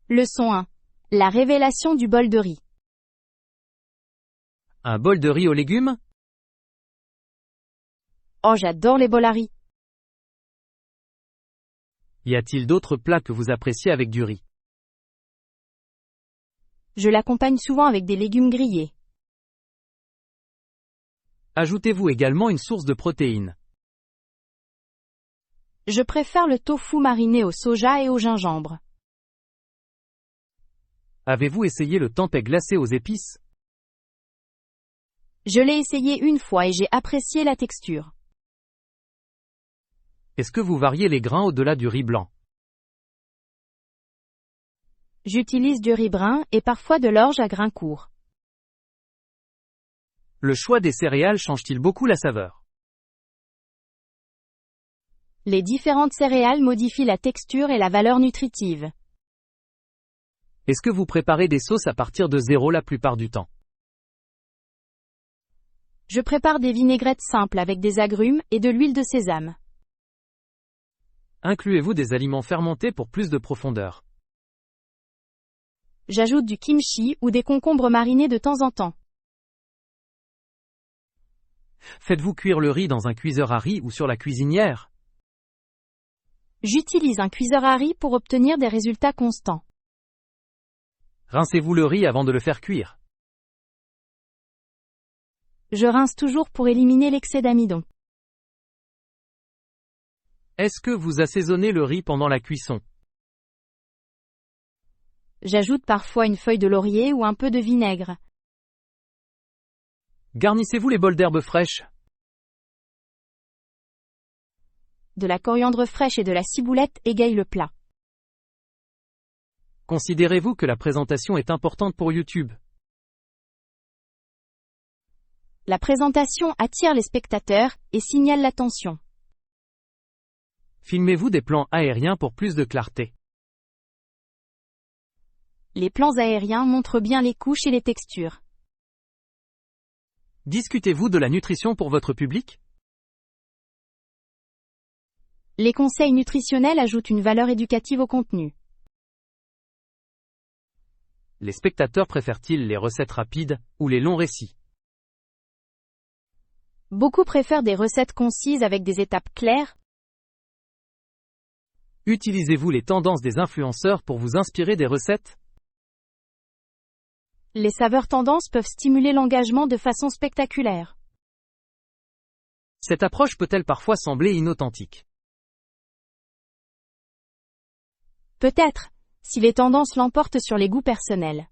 Leçon 1. La révélation du bol de riz. Un bol de riz aux légumes? Oh, j'adore les bols à riz. Y a-t-il d'autres plats que vous appréciez avec du riz? Je l'accompagne souvent avec des légumes grillés. Ajoutez-vous également une source de protéines. Je préfère le tofu mariné au soja et au gingembre. Avez-vous essayé le tempeh glacé aux épices? Je l'ai essayé une fois et j'ai apprécié la texture. Est-ce que vous variez les grains au-delà du riz blanc? J'utilise du riz brun et parfois de l'orge à grains courts. Le choix des céréales change-t-il beaucoup la saveur? Les différentes céréales modifient la texture et la valeur nutritive. Est-ce que vous préparez des sauces à partir de zéro la plupart du temps? Je prépare des vinaigrettes simples avec des agrumes et de l'huile de sésame. Incluez-vous des aliments fermentés pour plus de profondeur? J'ajoute du kimchi ou des concombres marinés de temps en temps. Faites-vous cuire le riz dans un cuiseur à riz ou sur la cuisinière? J'utilise un cuiseur à riz pour obtenir des résultats constants. Rincez-vous le riz avant de le faire cuire? Je rince toujours pour éliminer l'excès d'amidon. Est-ce que vous assaisonnez le riz pendant la cuisson? J'ajoute parfois une feuille de laurier ou un peu de vinaigre. Garnissez-vous les bols d'herbes fraîches? De la coriandre fraîche et de la ciboulette égayent le plat. Considérez-vous que la présentation est importante pour YouTube? La présentation attire les spectateurs et signale l'attention. Filmez-vous des plans aériens pour plus de clarté? Les plans aériens montrent bien les couches et les textures. Discutez-vous de la nutrition pour votre public? Les conseils nutritionnels ajoutent une valeur éducative au contenu. Les spectateurs préfèrent-ils les recettes rapides ou les longs récits? Beaucoup préfèrent des recettes concises avec des étapes claires. Utilisez-vous les tendances des influenceurs pour vous inspirer des recettes? Les saveurs tendances peuvent stimuler l'engagement de façon spectaculaire. Cette approche peut-elle parfois sembler inauthentique? Peut-être, si les tendances l'emportent sur les goûts personnels.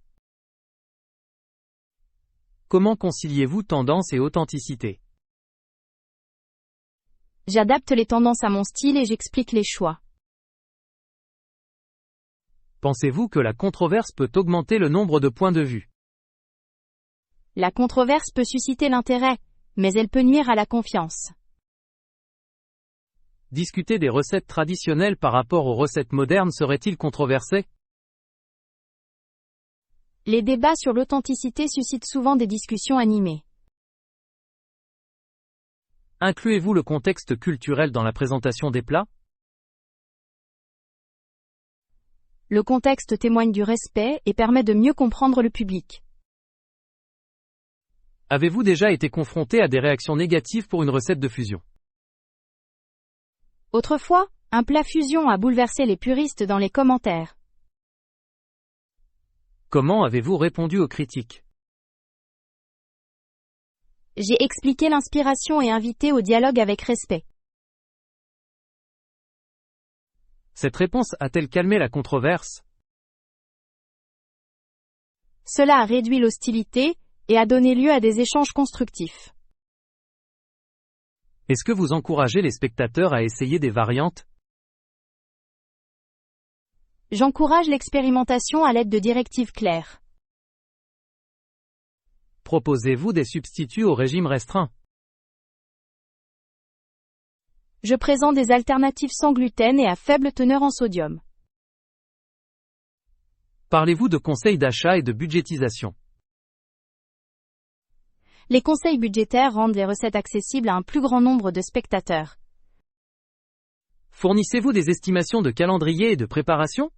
Comment conciliez-vous tendance et authenticité? J'adapte les tendances à mon style et j'explique les choix. Pensez-vous que la controverse peut augmenter le nombre de points de vue? La controverse peut susciter l'intérêt, mais elle peut nuire à la confiance. Discuter des recettes traditionnelles par rapport aux recettes modernes serait-il controversé? Les débats sur l'authenticité suscitent souvent des discussions animées. Incluez-vous le contexte culturel dans la présentation des plats? Le contexte témoigne du respect et permet de mieux comprendre le public. Avez-vous déjà été confronté à des réactions négatives pour une recette de fusion? Autrefois, un plat fusion a bouleversé les puristes dans les commentaires. Comment avez-vous répondu aux critiques? J'ai expliqué l'inspiration et invité au dialogue avec respect. Cette réponse a-t-elle calmé la controverse? Cela a réduit l'hostilité et a donné lieu à des échanges constructifs. Est-ce que vous encouragez les spectateurs à essayer des variantes? J'encourage l'expérimentation à l'aide de directives claires. Proposez-vous des substituts au régime restreint? Je présente des alternatives sans gluten et à faible teneur en sodium. Parlez-vous de conseils d'achat et de budgétisation? Les conseils budgétaires rendent les recettes accessibles à un plus grand nombre de spectateurs. Fournissez-vous des estimations de calendrier et de préparation?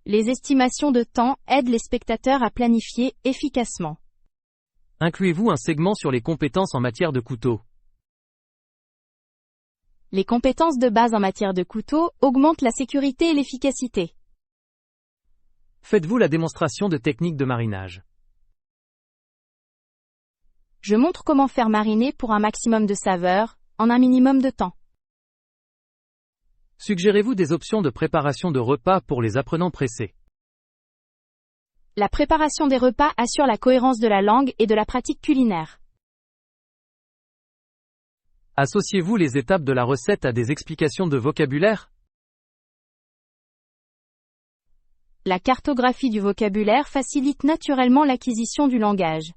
Les estimations de temps aident les spectateurs à planifier efficacement. Incluez-vous un segment sur les compétences en matière de couteau. Les compétences de base en matière de couteau augmentent la sécurité et l'efficacité. Faites-vous la démonstration de techniques de marinage. Je montre comment faire mariner pour un maximum de saveur, en un minimum de temps. Suggérez-vous des options de préparation de repas pour les apprenants pressés. La préparation des repas assure la cohérence de la langue et de la pratique culinaire. Associez-vous les étapes de la recette à des explications de vocabulaire? La cartographie du vocabulaire facilite naturellement l'acquisition du langage.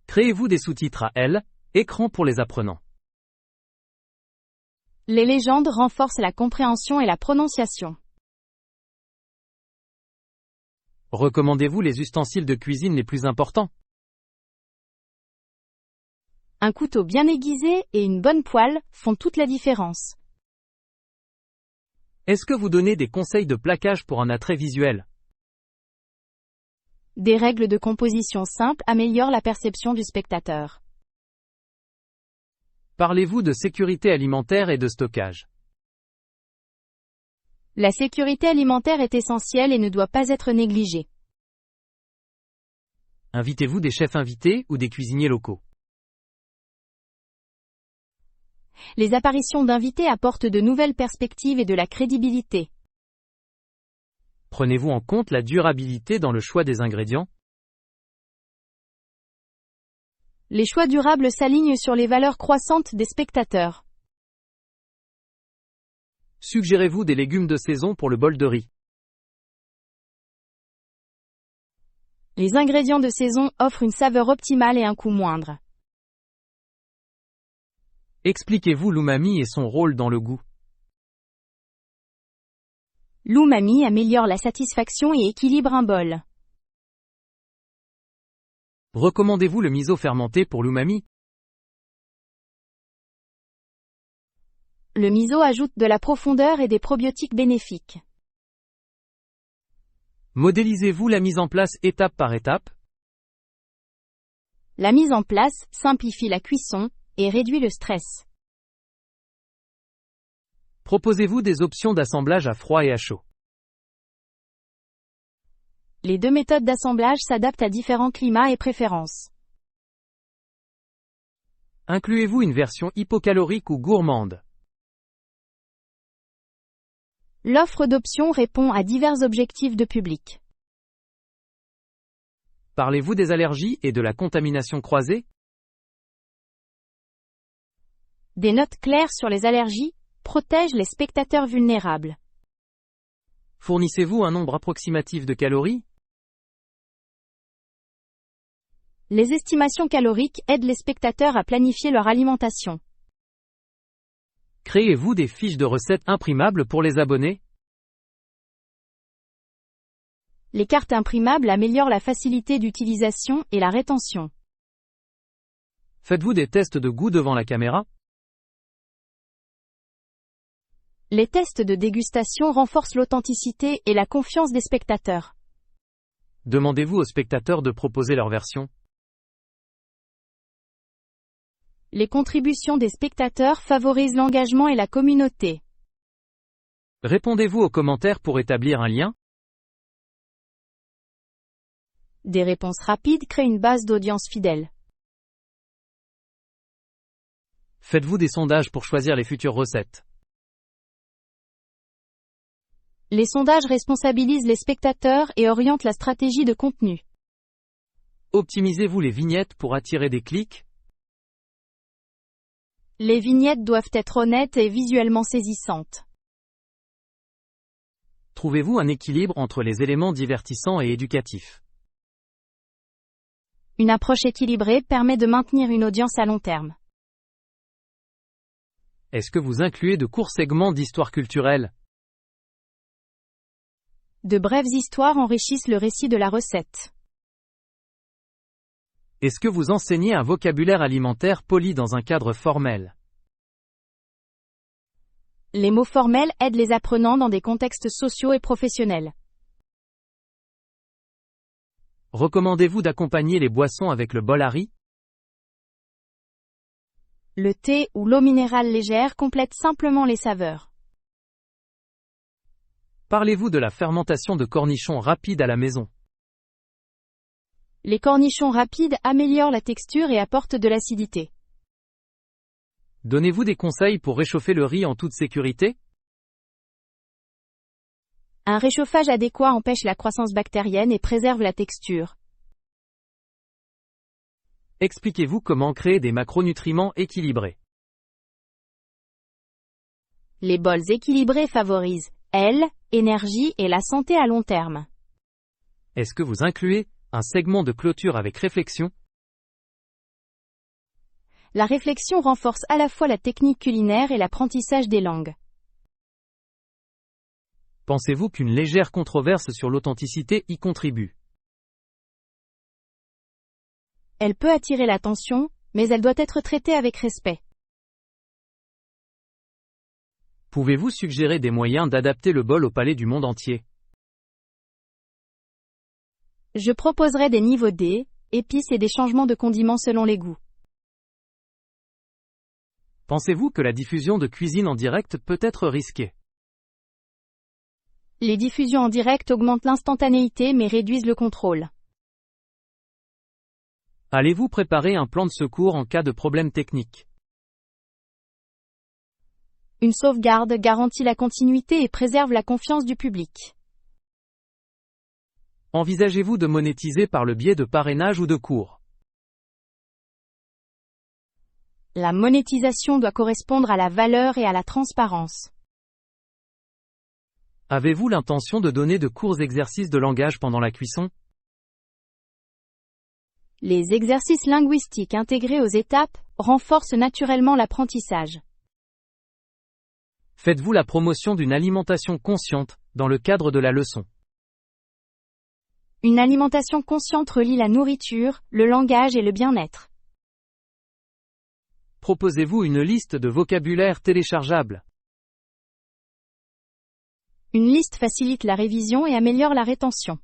Créez-vous des sous-titres à L, écran pour les apprenants. Les légendes renforcent la compréhension et la prononciation. Recommandez-vous les ustensiles de cuisine les plus importants? Un couteau bien aiguisé et une bonne poêle font toute la différence. Est-ce que vous donnez des conseils de plaquage pour un attrait visuel? Des règles de composition simples améliorent la perception du spectateur. Parlez-vous de sécurité alimentaire et de stockage? La sécurité alimentaire est essentielle et ne doit pas être négligée. Invitez-vous des chefs invités ou des cuisiniers locaux? Les apparitions d'invités apportent de nouvelles perspectives et de la crédibilité. Prenez-vous en compte la durabilité dans le choix des ingrédients? Les choix durables s'alignent sur les valeurs croissantes des spectateurs. Suggérez-vous des légumes de saison pour le bol de riz? Les ingrédients de saison offrent une saveur optimale et un coût moindre. Expliquez-vous l'umami et son rôle dans le goût. L'umami améliore la satisfaction et équilibre un bol. Recommandez-vous le miso fermenté pour l'umami? Le miso ajoute de la profondeur et des probiotiques bénéfiques. Modélisez-vous la mise en place étape par étape? La mise en place simplifie la cuisson et réduit le stress. Proposez-vous des options d'assemblage à froid et à chaud? Les deux méthodes d'assemblage s'adaptent à différents climats et préférences. Incluez-vous une version hypocalorique ou gourmande? L'offre d'options répond à divers objectifs de public. Parlez-vous des allergies et de la contamination croisée? Des notes claires sur les allergies protègent les spectateurs vulnérables. Fournissez-vous un nombre approximatif de calories? Les estimations caloriques aident les spectateurs à planifier leur alimentation. Créez-vous des fiches de recettes imprimables pour les abonnés? Les cartes imprimables améliorent la facilité d'utilisation et la rétention. Faites-vous des tests de goût devant la caméra? Les tests de dégustation renforcent l'authenticité et la confiance des spectateurs. Demandez-vous aux spectateurs de proposer leur version? Les contributions des spectateurs favorisent l'engagement et la communauté. Répondez-vous aux commentaires pour établir un lien? Des réponses rapides créent une base d'audience fidèle. Faites-vous des sondages pour choisir les futures recettes? Les sondages responsabilisent les spectateurs et orientent la stratégie de contenu. Optimisez-vous les vignettes pour attirer des clics? Les vignettes doivent être honnêtes et visuellement saisissantes. Trouvez-vous un équilibre entre les éléments divertissants et éducatifs? Une approche équilibrée permet de maintenir une audience à long terme. Est-ce que vous incluez de courts segments d'histoire culturelle? De brèves histoires enrichissent le récit de la recette. Est-ce que vous enseignez un vocabulaire alimentaire poli dans un cadre formel? Les mots formels aident les apprenants dans des contextes sociaux et professionnels. Recommandez-vous d'accompagner les boissons avec le bol à riz? Le thé ou l'eau minérale légère complètent simplement les saveurs. Parlez-vous de la fermentation de cornichons rapides à la maison? Les cornichons rapides améliorent la texture et apportent de l'acidité. Donnez-vous des conseils pour réchauffer le riz en toute sécurité? Un réchauffage adéquat empêche la croissance bactérienne et préserve la texture. Expliquez-vous comment créer des macronutriments équilibrés. Les bols équilibrés favorisent énergie et la santé à long terme. Est-ce que vous incluez un segment de clôture avec réflexion? La réflexion renforce à la fois la technique culinaire et l'apprentissage des langues. Pensez-vous qu'une légère controverse sur l'authenticité y contribue? Elle peut attirer l'attention, mais elle doit être traitée avec respect. Pouvez-vous suggérer des moyens d'adapter le bol au palais du monde entier? Je proposerai des niveaux D, épices et des changements de condiments selon les goûts. Pensez-vous que la diffusion de cuisine en direct peut être risquée? Les diffusions en direct augmentent l'instantanéité mais réduisent le contrôle. Allez-vous préparer un plan de secours en cas de problème technique? Une sauvegarde garantit la continuité et préserve la confiance du public. Envisagez-vous de monétiser par le biais de parrainage ou de cours? La monétisation doit correspondre à la valeur et à la transparence. Avez-vous l'intention de donner de courts exercices de langage pendant la cuisson? Les exercices linguistiques intégrés aux étapes renforcent naturellement l'apprentissage. Faites-vous la promotion d'une alimentation consciente dans le cadre de la leçon? Une alimentation consciente relie la nourriture, le langage et le bien-être. Proposez-vous une liste de vocabulaire téléchargeable? Une liste facilite la révision et améliore la rétention.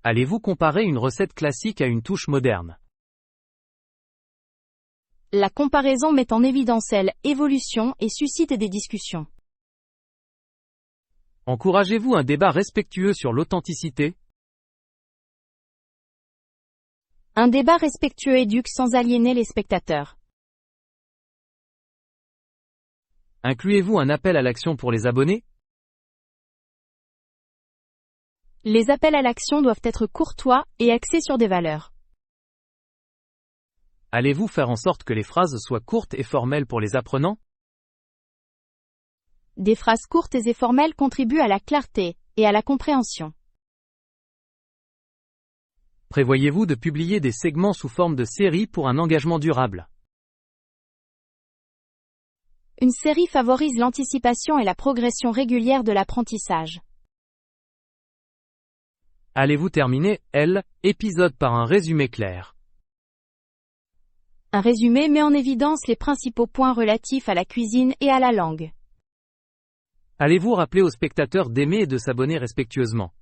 Allez-vous comparer une recette classique à une touche moderne? La comparaison met en évidence l'évolution et suscite des discussions. Encouragez-vous un débat respectueux sur l'authenticité? Un débat respectueux éduque sans aliéner les spectateurs. Incluez-vous un appel à l'action pour les abonnés? Les appels à l'action doivent être courtois et axés sur des valeurs. Allez-vous faire en sorte que les phrases soient courtes et formelles pour les apprenants? Des phrases courtes et formelles contribuent à la clarté et à la compréhension. Prévoyez-vous de publier des segments sous forme de série pour un engagement durable? Une série favorise l'anticipation et la progression régulière de l'apprentissage. Allez-vous terminer, épisode par un résumé clair? Un résumé met en évidence les principaux points relatifs à la cuisine et à la langue. Allez-vous rappeler aux spectateurs d'aimer et de s'abonner respectueusement?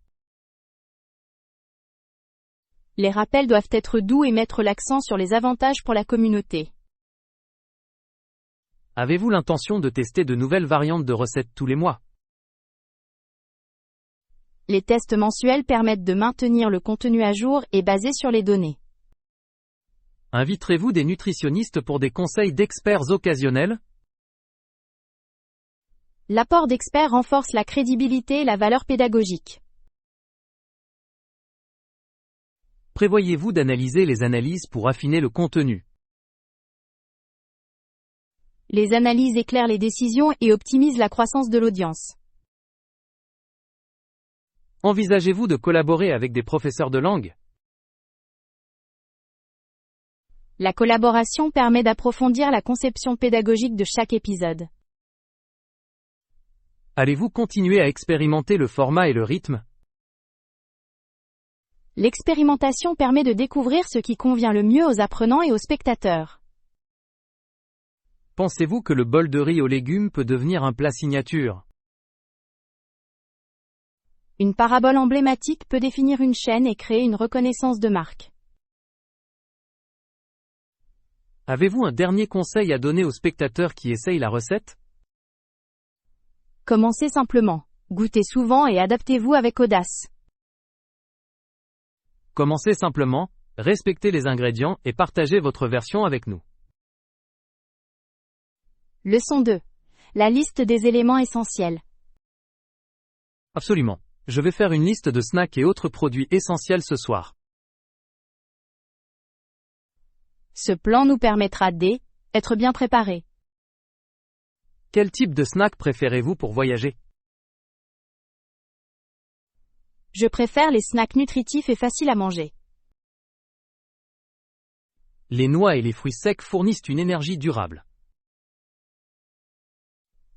Les rappels doivent être doux et mettre l'accent sur les avantages pour la communauté. Avez-vous l'intention de tester de nouvelles variantes de recettes tous les mois? Les tests mensuels permettent de maintenir le contenu à jour et basé sur les données. Inviterez-vous des nutritionnistes pour des conseils d'experts occasionnels? L'apport d'experts renforce la crédibilité et la valeur pédagogique. Prévoyez-vous d'analyser les analyses pour affiner le contenu? Les analyses éclairent les décisions et optimisent la croissance de l'audience. Envisagez-vous de collaborer avec des professeurs de langue? La collaboration permet d'approfondir la conception pédagogique de chaque épisode. Allez-vous continuer à expérimenter le format et le rythme? L'expérimentation permet de découvrir ce qui convient le mieux aux apprenants et aux spectateurs. pensez-vous que le bol de riz aux légumes peut devenir un plat signature? Une parabole emblématique peut définir une chaîne et créer une reconnaissance de marque. Avez-vous un dernier conseil à donner aux spectateurs qui essayent la recette? Commencez simplement. Goûtez souvent et adaptez-vous avec audace. Commencez simplement, respectez les ingrédients et partagez votre version avec nous. Leçon 2. La liste des éléments essentiels. Absolument. Je vais faire une liste de snacks et autres produits essentiels ce soir. Ce plan nous permettra d'être bien préparé. Quel type de snack préférez-vous pour voyager? Je préfère les snacks nutritifs et faciles à manger. Les noix et les fruits secs fournissent une énergie durable.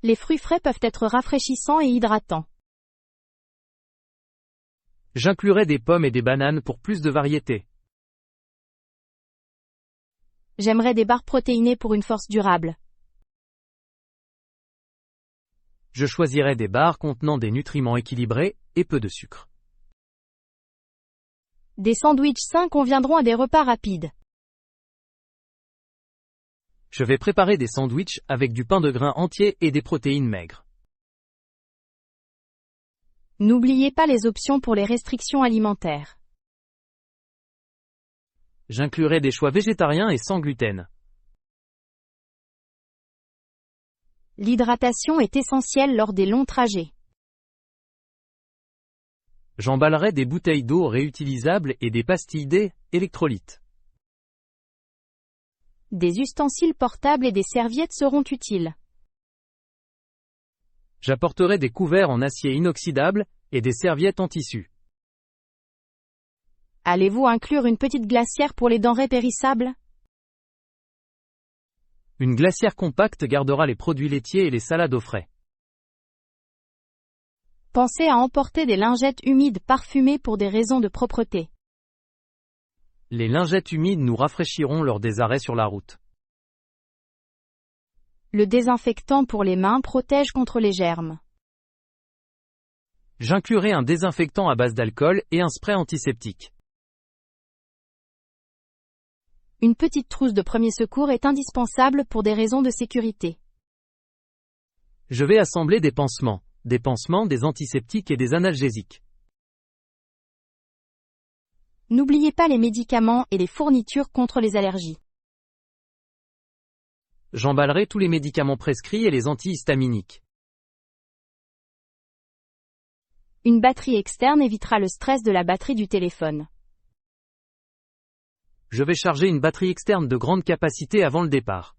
Les fruits frais peuvent être rafraîchissants et hydratants. J'inclurai des pommes et des bananes pour plus de variété. J'aimerais des barres protéinées pour une force durable. Je choisirai des barres contenant des nutriments équilibrés et peu de sucre. Des sandwichs sains conviendront à des repas rapides. Je vais préparer des sandwichs avec du pain de grain entier et des protéines maigres. N'oubliez pas les options pour les restrictions alimentaires. J'inclurai des choix végétariens et sans gluten. L'hydratation est essentielle lors des longs trajets. J'emballerai des bouteilles d'eau réutilisables et des pastilles d'électrolytes. Des ustensiles portables et des serviettes seront utiles. J'apporterai des couverts en acier inoxydable et des serviettes en tissu. Allez-vous inclure une petite glacière pour les denrées périssables? Une glacière compacte gardera les produits laitiers et les salades au frais. Pensez à emporter des lingettes humides parfumées pour des raisons de propreté. Les lingettes humides nous rafraîchiront lors des arrêts sur la route. Le désinfectant pour les mains protège contre les germes. J'inclurai un désinfectant à base d'alcool et un spray antiseptique. Une petite trousse de premier secours est indispensable pour des raisons de sécurité. Je vais assembler des pansements, des antiseptiques et des analgésiques. N'oubliez pas les médicaments et les fournitures contre les allergies. J'emballerai tous les médicaments prescrits et les antihistaminiques. Une batterie externe évitera le stress de la batterie du téléphone. Je vais charger une batterie externe de grande capacité avant le départ.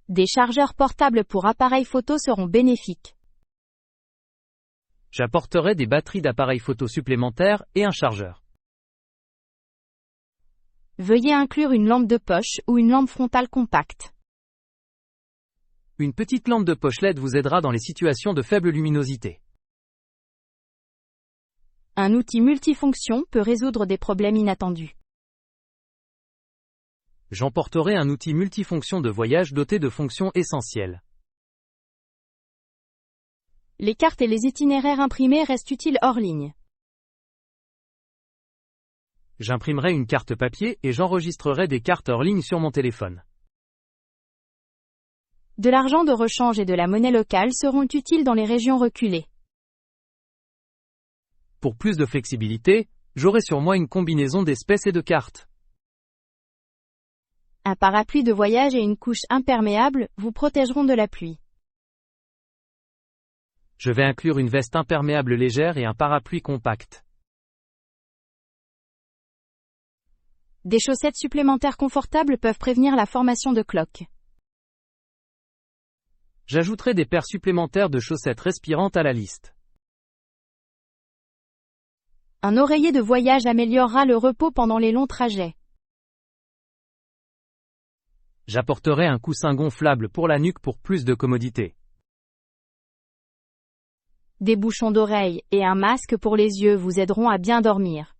Des chargeurs portables pour appareils photo seront bénéfiques. J'apporterai des batteries d'appareils photo supplémentaires et un chargeur. Veuillez inclure une lampe de poche ou une lampe frontale compacte. Une petite lampe de poche LED vous aidera dans les situations de faible luminosité. Un outil multifonction peut résoudre des problèmes inattendus. J'emporterai un outil multifonction de voyage doté de fonctions essentielles. Les cartes et les itinéraires imprimés restent utiles hors ligne. J'imprimerai une carte papier et j'enregistrerai des cartes hors ligne sur mon téléphone. De l'argent de rechange et de la monnaie locale seront utiles dans les régions reculées. Pour plus de flexibilité, j'aurai sur moi une combinaison d'espèces et de cartes. Un parapluie de voyage et une couche imperméable vous protégeront de la pluie. Je vais inclure une veste imperméable légère et un parapluie compact. Des chaussettes supplémentaires confortables peuvent prévenir la formation de cloques. J'ajouterai des paires supplémentaires de chaussettes respirantes à la liste. Un oreiller de voyage améliorera le repos pendant les longs trajets. J'apporterai un coussin gonflable pour la nuque pour plus de commodité. Des bouchons d'oreilles et un masque pour les yeux vous aideront à bien dormir.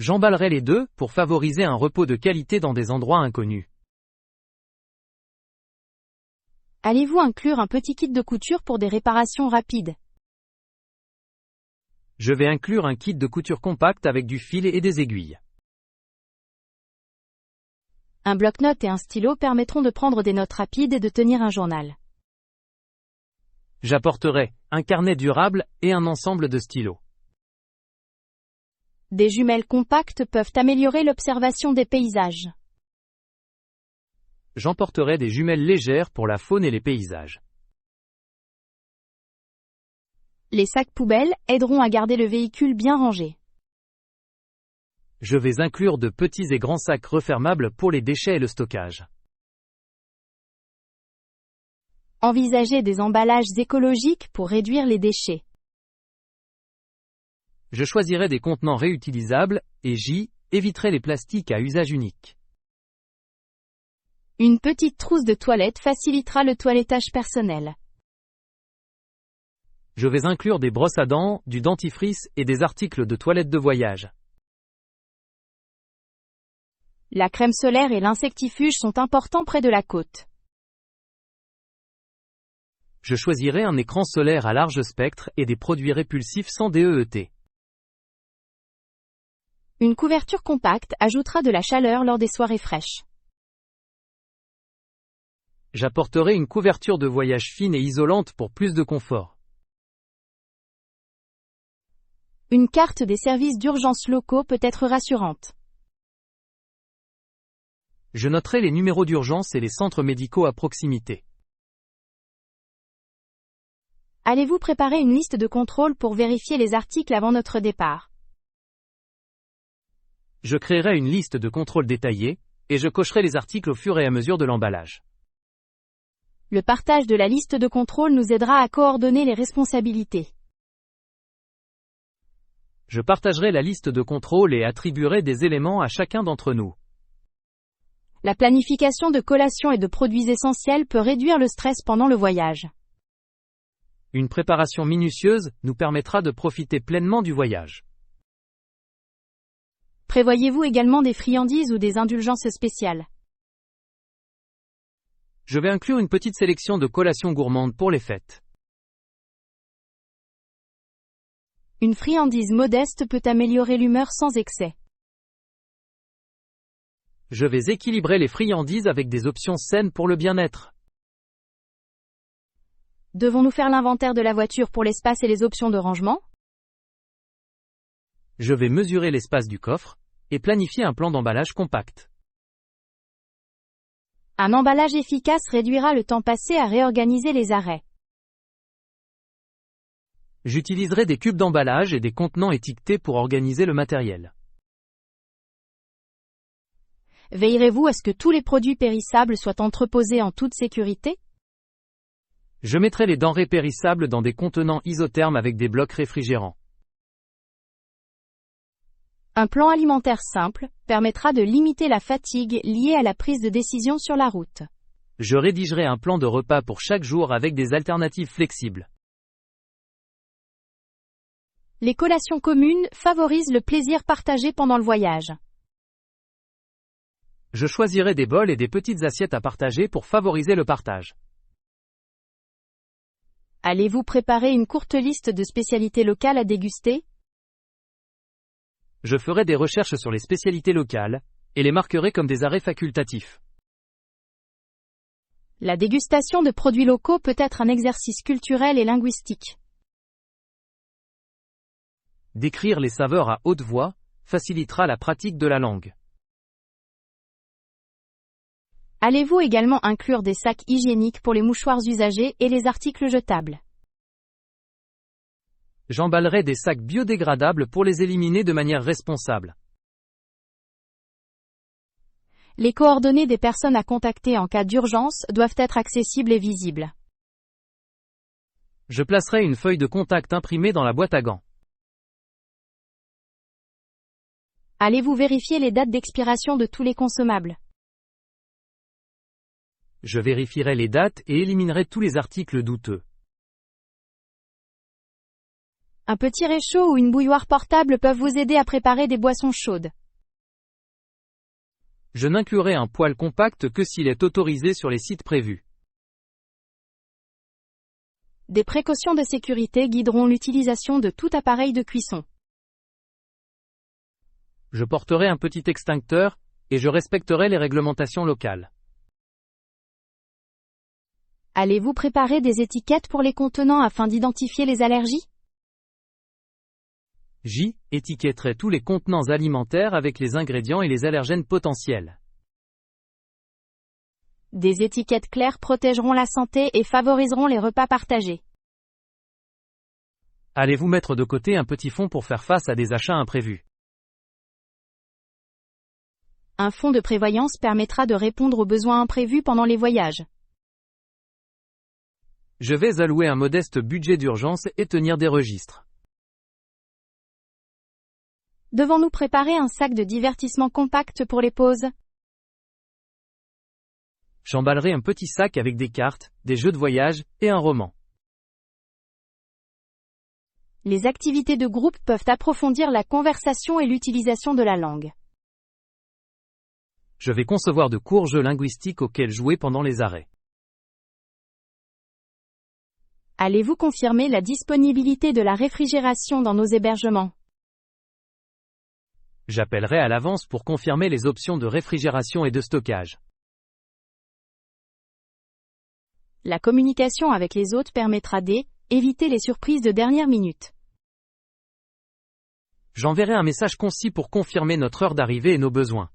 J'emballerai les deux pour favoriser un repos de qualité dans des endroits inconnus. Allez-vous inclure un petit kit de couture pour des réparations rapides? Je vais inclure un kit de couture compact avec du fil et des aiguilles. Un bloc-notes et un stylo permettront de prendre des notes rapides et de tenir un journal. J'apporterai un carnet durable et un ensemble de stylos. Des jumelles compactes peuvent améliorer l'observation des paysages. J'emporterai des jumelles légères pour la faune et les paysages. Les sacs poubelles aideront à garder le véhicule bien rangé. Je vais inclure de petits et grands sacs refermables pour les déchets et le stockage. Envisagez des emballages écologiques pour réduire les déchets. Je choisirai des contenants réutilisables, et éviterai les plastiques à usage unique. Une petite trousse de toilette facilitera le toilettage personnel. Je vais inclure des brosses à dents, du dentifrice et des articles de toilette de voyage. La crème solaire et l'insectifuge sont importants près de la côte. Je choisirai un écran solaire à large spectre et des produits répulsifs sans DEET. Une couverture compacte ajoutera de la chaleur lors des soirées fraîches. J'apporterai une couverture de voyage fine et isolante pour plus de confort. Une carte des services d'urgence locaux peut être rassurante. Je noterai les numéros d'urgence et les centres médicaux à proximité. Allez-vous préparer une liste de contrôle pour vérifier les articles avant notre départ? Je créerai une liste de contrôle détaillée, et je cocherai les articles au fur et à mesure de l'emballage. Le partage de la liste de contrôle nous aidera à coordonner les responsabilités. Je partagerai la liste de contrôle et attribuerai des éléments à chacun d'entre nous. La planification de collations et de produits essentiels peut réduire le stress pendant le voyage. Une préparation minutieuse nous permettra de profiter pleinement du voyage. Prévoyez-vous également des friandises ou des indulgences spéciales? Je vais inclure une petite sélection de collations gourmandes pour les fêtes. Une friandise modeste peut améliorer l'humeur sans excès. Je vais équilibrer les friandises avec des options saines pour le bien-être. Devons-nous faire l'inventaire de la voiture pour l'espace et les options de rangement? Je vais mesurer l'espace du coffre, et planifier un plan d'emballage compact. Un emballage efficace réduira le temps passé à réorganiser les arrêts. J'utiliserai des cubes d'emballage et des contenants étiquetés pour organiser le matériel. Veillerez-vous à ce que tous les produits périssables soient entreposés en toute sécurité? Je mettrai les denrées périssables dans des contenants isothermes avec des blocs réfrigérants. Un plan alimentaire simple permettra de limiter la fatigue liée à la prise de décision sur la route. Je rédigerai un plan de repas pour chaque jour avec des alternatives flexibles. Les collations communes favorisent le plaisir partagé pendant le voyage. Je choisirai des bols et des petites assiettes à partager pour favoriser le partage. Allez-vous préparer une courte liste de spécialités locales à déguster? Je ferai des recherches sur les spécialités locales, et les marquerai comme des arrêts facultatifs. La dégustation de produits locaux peut être un exercice culturel et linguistique. Décrire les saveurs à haute voix facilitera la pratique de la langue. Allez-vous également inclure des sacs hygiéniques pour les mouchoirs usagés et les articles jetables? J'emballerai des sacs biodégradables pour les éliminer de manière responsable. Les coordonnées des personnes à contacter en cas d'urgence doivent être accessibles et visibles. Je placerai une feuille de contact imprimée dans la boîte à gants. Allez-vous vérifier les dates d'expiration de tous les consommables? Je vérifierai les dates et éliminerai tous les articles douteux. Un petit réchaud ou une bouilloire portable peuvent vous aider à préparer des boissons chaudes. Je n'inclurai un poêle compact que s'il est autorisé sur les sites prévus. Des précautions de sécurité guideront l'utilisation de tout appareil de cuisson. Je porterai un petit extincteur, et je respecterai les réglementations locales. Allez-vous préparer des étiquettes pour les contenants afin d'identifier les allergies? J'y étiquetterai tous les contenants alimentaires avec les ingrédients et les allergènes potentiels. Des étiquettes claires protégeront la santé et favoriseront les repas partagés. Allez-vous mettre de côté un petit fonds pour faire face à des achats imprévus? Un fonds de prévoyance permettra de répondre aux besoins imprévus pendant les voyages. Je vais allouer un modeste budget d'urgence et tenir des registres. Devons-nous préparer un sac de divertissement compact pour les pauses? J'emballerai un petit sac avec des cartes, des jeux de voyage, et un roman. Les activités de groupe peuvent approfondir la conversation et l'utilisation de la langue. Je vais concevoir de courts jeux linguistiques auxquels jouer pendant les arrêts. Allez-vous confirmer la disponibilité de la réfrigération dans nos hébergements? J'appellerai à l'avance pour confirmer les options de réfrigération et de stockage. La communication avec les hôtes permettra d'éviter les surprises de dernière minute. J'enverrai un message concis pour confirmer notre heure d'arrivée et nos besoins.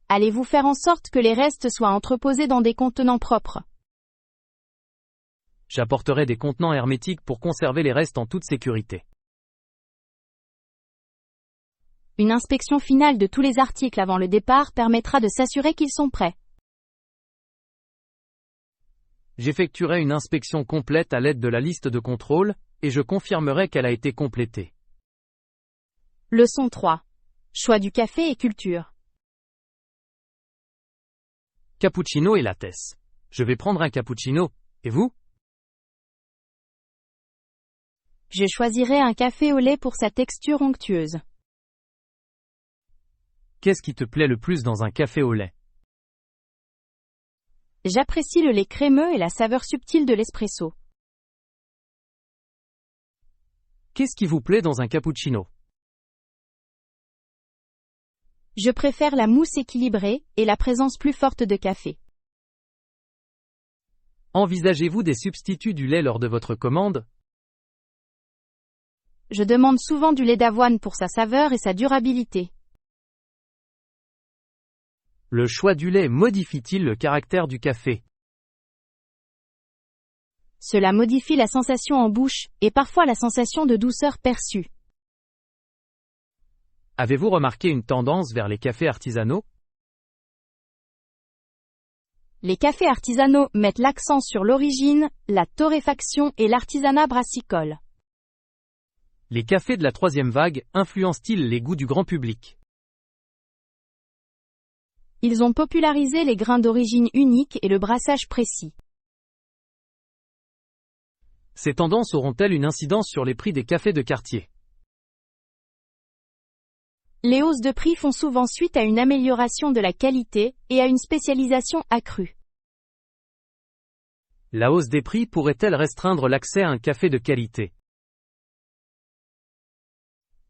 Allez-vous faire en sorte que les restes soient entreposés dans des contenants propres? J'apporterai des contenants hermétiques pour conserver les restes en toute sécurité. Une inspection finale de tous les articles avant le départ permettra de s'assurer qu'ils sont prêts. J'effectuerai une inspection complète à l'aide de la liste de contrôle, et je confirmerai qu'elle a été complétée. Leçon 3. Choix du café et culture. Cappuccino et latte. Je vais prendre un cappuccino, et vous? Je choisirai un café au lait pour sa texture onctueuse. Qu'est-ce qui te plaît le plus dans un café au lait? J'apprécie le lait crémeux et la saveur subtile de l'espresso. Qu'est-ce qui vous plaît dans un cappuccino? Je préfère la mousse équilibrée et la présence plus forte de café. Envisagez-vous des substituts du lait lors de votre commande? Je demande souvent du lait d'avoine pour sa saveur et sa durabilité. Le choix du lait modifie-t-il le caractère du café? Cela modifie la sensation en bouche, et parfois la sensation de douceur perçue. Avez-vous remarqué une tendance vers les cafés artisanaux? Les cafés artisanaux mettent l'accent sur l'origine, la torréfaction et l'artisanat brassicole. Les cafés de la troisième vague influencent-ils les goûts du grand public? Ils ont popularisé les grains d'origine unique et le brassage précis. Ces tendances auront-elles une incidence sur les prix des cafés de quartier? Les hausses de prix font souvent suite à une amélioration de la qualité et à une spécialisation accrue. La hausse des prix pourrait-elle restreindre l'accès à un café de qualité?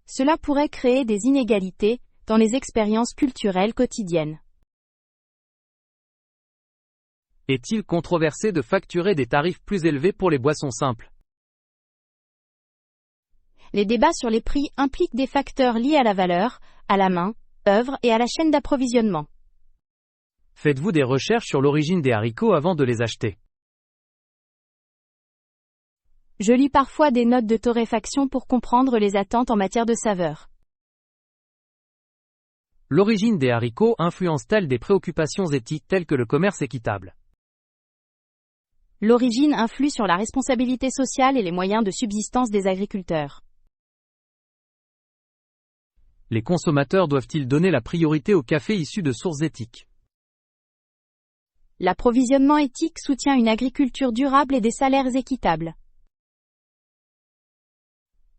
Cela pourrait créer des inégalités dans les expériences culturelles quotidiennes. Est-il controversé de facturer des tarifs plus élevés pour les boissons simples? Les débats sur les prix impliquent des facteurs liés à la valeur, à la main-œuvre et à la chaîne d'approvisionnement. Faites-vous des recherches sur l'origine des haricots avant de les acheter? Je lis parfois des notes de torréfaction pour comprendre les attentes en matière de saveur. L'origine des haricots influence-t-elle des préoccupations éthiques telles que le commerce équitable? L'origine influe sur la responsabilité sociale et les moyens de subsistance des agriculteurs. Les consommateurs doivent-ils donner la priorité au café issu de sources éthiques? L'approvisionnement éthique soutient une agriculture durable et des salaires équitables.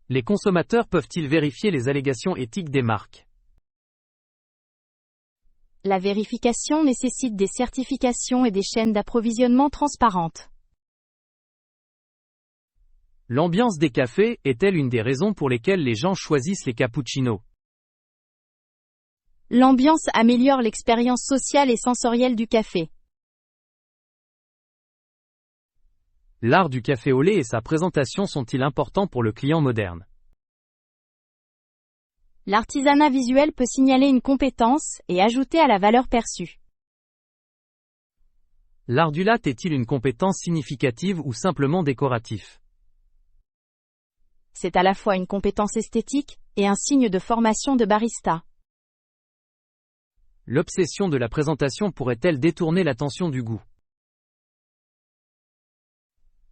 Les consommateurs peuvent-ils vérifier les allégations éthiques des marques? La vérification nécessite des certifications et des chaînes d'approvisionnement transparentes. L'ambiance des cafés est-elle une des raisons pour lesquelles les gens choisissent les cappuccinos? L'ambiance améliore l'expérience sociale et sensorielle du café. L'art du café au lait et sa présentation sont-ils importants pour le client moderne? L'artisanat visuel peut signaler une compétence et ajouter à la valeur perçue. L'art du latte est-il une compétence significative ou simplement décoratif? C'est à la fois une compétence esthétique et un signe de formation de barista. L'obsession de la présentation pourrait-elle détourner l'attention du goût?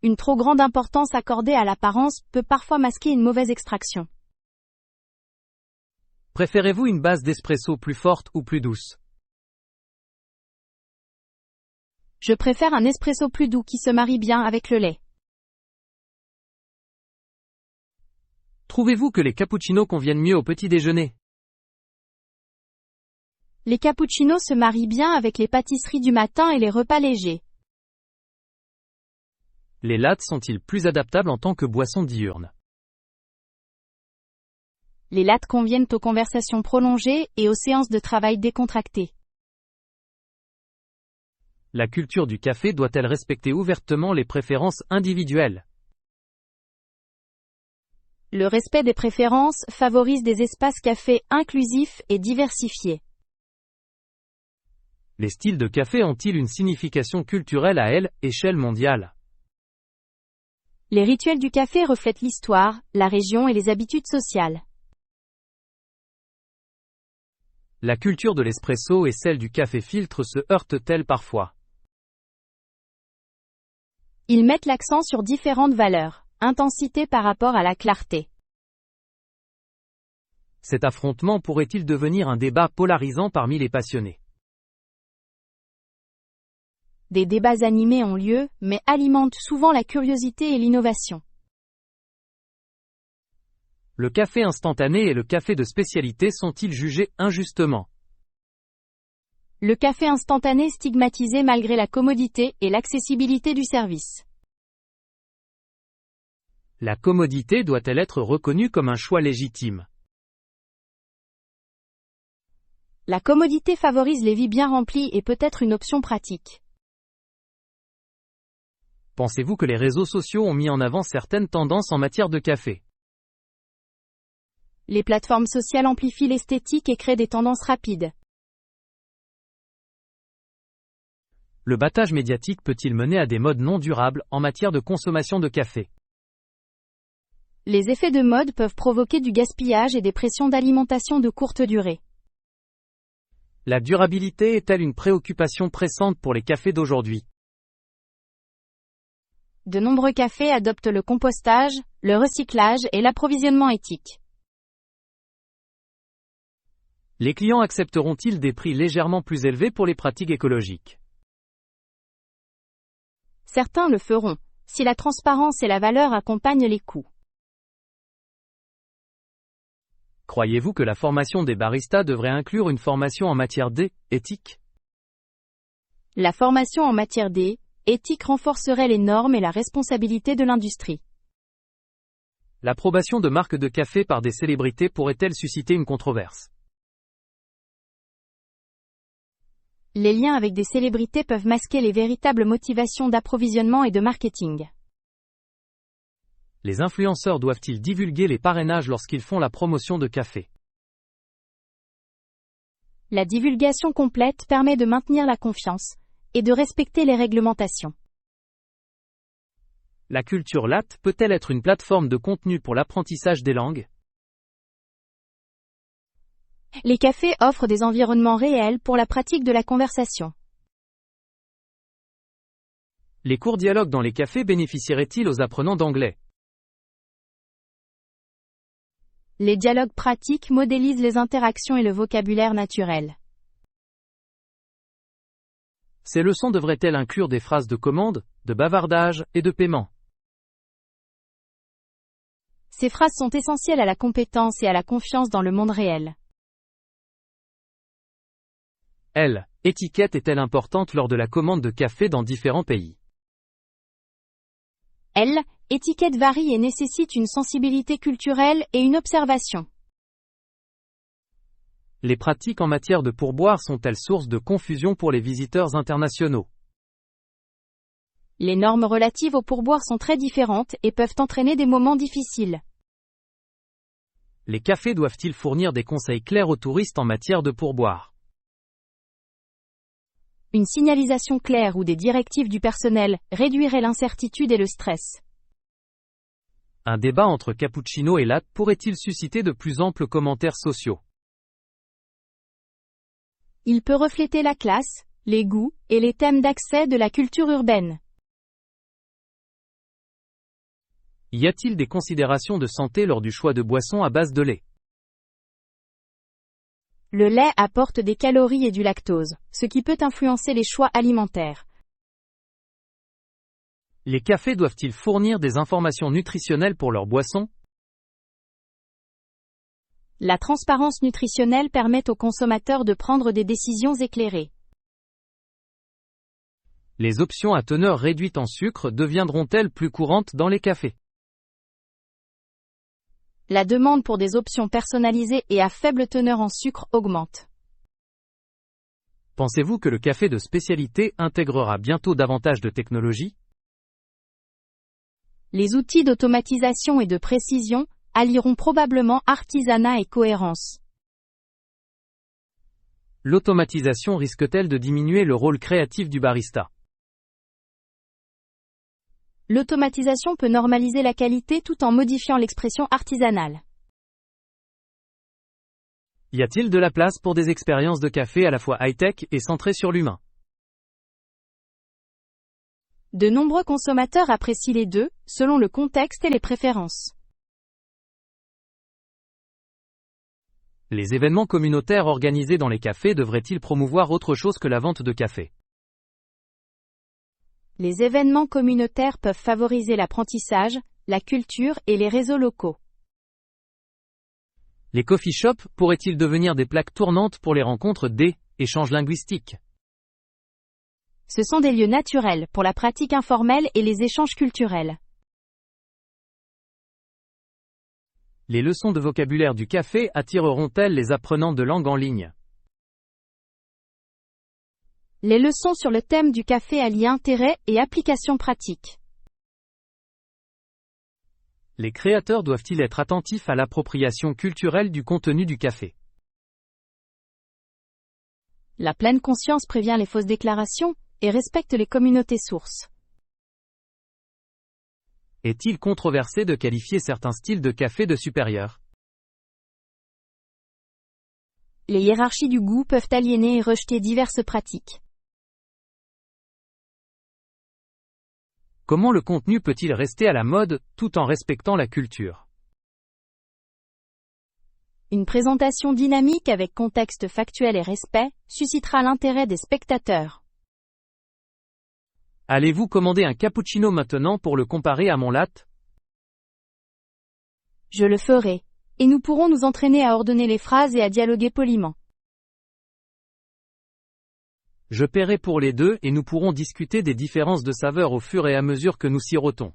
Une trop grande importance accordée à l'apparence peut parfois masquer une mauvaise extraction. Préférez-vous une base d'espresso plus forte ou plus douce? Je préfère un espresso plus doux qui se marie bien avec le lait. Trouvez-vous que les cappuccinos conviennent mieux au petit déjeuner? Les cappuccinos se marient bien avec les pâtisseries du matin et les repas légers. Les lattes sont-ils plus adaptables en tant que boisson diurne? Les lattes conviennent aux conversations prolongées et aux séances de travail décontractées. La culture du café doit-elle respecter ouvertement les préférences individuelles? Le respect des préférences favorise des espaces café inclusifs et diversifiés. Les styles de café ont-ils une signification culturelle à échelle mondiale? Les rituels du café reflètent l'histoire, la région et les habitudes sociales. La culture de l'espresso et celle du café filtre se heurtent-elles parfois? Ils mettent l'accent sur différentes valeurs, intensité par rapport à la clarté. Cet affrontement pourrait-il devenir un débat polarisant parmi les passionnés? Des débats animés ont lieu, mais alimentent souvent la curiosité et l'innovation. Le café instantané et le café de spécialité sont-ils jugés injustement? Le café instantané est stigmatisé malgré la commodité et l'accessibilité du service. La commodité doit-elle être reconnue comme un choix légitime? La commodité favorise les vies bien remplies et peut être une option pratique. Pensez-vous que les réseaux sociaux ont mis en avant certaines tendances en matière de café? Les plateformes sociales amplifient l'esthétique et créent des tendances rapides. Le battage médiatique peut-il mener à des modes non durables en matière de consommation de café? Les effets de mode peuvent provoquer du gaspillage et des pressions d'alimentation de courte durée. La durabilité est-elle une préoccupation pressante pour les cafés d'aujourd'hui? De nombreux cafés adoptent le compostage, le recyclage et l'approvisionnement éthique. Les clients accepteront-ils des prix légèrement plus élevés pour les pratiques écologiques? Certains le feront, si la transparence et la valeur accompagnent les coûts. Croyez-vous que la formation des baristas devrait inclure une formation en matière d'éthique? La formation en matière d'éthique renforcerait les normes et la responsabilité de l'industrie. L'approbation de marques de café par des célébrités pourrait-elle susciter une controverse? Les liens avec des célébrités peuvent masquer les véritables motivations d'approvisionnement et de marketing. Les influenceurs doivent-ils divulguer les parrainages lorsqu'ils font la promotion de café? La divulgation complète permet de maintenir la confiance et de respecter les réglementations. La culture latte peut-elle être une plateforme de contenu pour l'apprentissage des langues? Les cafés offrent des environnements réels pour la pratique de la conversation. Les cours dialogues dans les cafés bénéficieraient-ils aux apprenants d'anglais? Les dialogues pratiques modélisent les interactions et le vocabulaire naturel. Ces leçons devraient-elles inclure des phrases de commande, de bavardage et de paiement? Ces phrases sont essentielles à la compétence et à la confiance dans le monde réel. L. Étiquette est-elle importante lors de la commande de café dans différents pays? L. Étiquette varie et nécessite une sensibilité culturelle et une observation. Les pratiques en matière de pourboire sont-elles source de confusion pour les visiteurs internationaux? Les normes relatives aux pourboires sont très différentes et peuvent entraîner des moments difficiles. Les cafés doivent-ils fournir des conseils clairs aux touristes en matière de pourboire? Une signalisation claire ou des directives du personnel réduirait l'incertitude et le stress. Un débat entre cappuccino et latte pourrait-il susciter de plus amples commentaires sociaux? Il peut refléter la classe, les goûts et les thèmes d'accès de la culture urbaine. Y a-t-il des considérations de santé lors du choix de boissons à base de lait? Le lait apporte des calories et du lactose, ce qui peut influencer les choix alimentaires. Les cafés doivent-ils fournir des informations nutritionnelles pour leurs boissons? La transparence nutritionnelle permet aux consommateurs de prendre des décisions éclairées. Les options à teneur réduite en sucre deviendront-elles plus courantes dans les cafés? La demande pour des options personnalisées et à faible teneur en sucre augmente. Pensez-vous que le café de spécialité intégrera bientôt davantage de technologie? Les outils d'automatisation et de précision allieront probablement artisanat et cohérence. L'automatisation risque-t-elle de diminuer le rôle créatif du barista? L'automatisation peut normaliser la qualité tout en modifiant l'expression artisanale. Y a-t-il de la place pour des expériences de café à la fois high-tech et centrées sur l'humain? De nombreux consommateurs apprécient les deux, selon le contexte et les préférences. Les événements communautaires organisés dans les cafés devraient-ils promouvoir autre chose que la vente de café? Les événements communautaires peuvent favoriser l'apprentissage, la culture et les réseaux locaux. Les coffee shops pourraient-ils devenir des plaques tournantes pour les rencontres des échanges linguistiques? Ce sont des lieux naturels pour la pratique informelle et les échanges culturels. Les leçons de vocabulaire du café attireront-elles les apprenants de langue en ligne? Les leçons sur le thème du café allient intérêt et application pratique. Les créateurs doivent-ils être attentifs à l'appropriation culturelle du contenu du café? La pleine conscience prévient les fausses déclarations et respecte les communautés sources. Est-il controversé de qualifier certains styles de café de supérieurs? Les hiérarchies du goût peuvent aliéner et rejeter diverses pratiques. Comment le contenu peut-il rester à la mode, tout en respectant la culture? Une présentation dynamique avec contexte factuel et respect suscitera l'intérêt des spectateurs. Allez-vous commander un cappuccino maintenant pour le comparer à mon latte? Je le ferai. Et nous pourrons nous entraîner à ordonner les phrases et à dialoguer poliment. Je paierai pour les deux et nous pourrons discuter des différences de saveur au fur et à mesure que nous sirotons.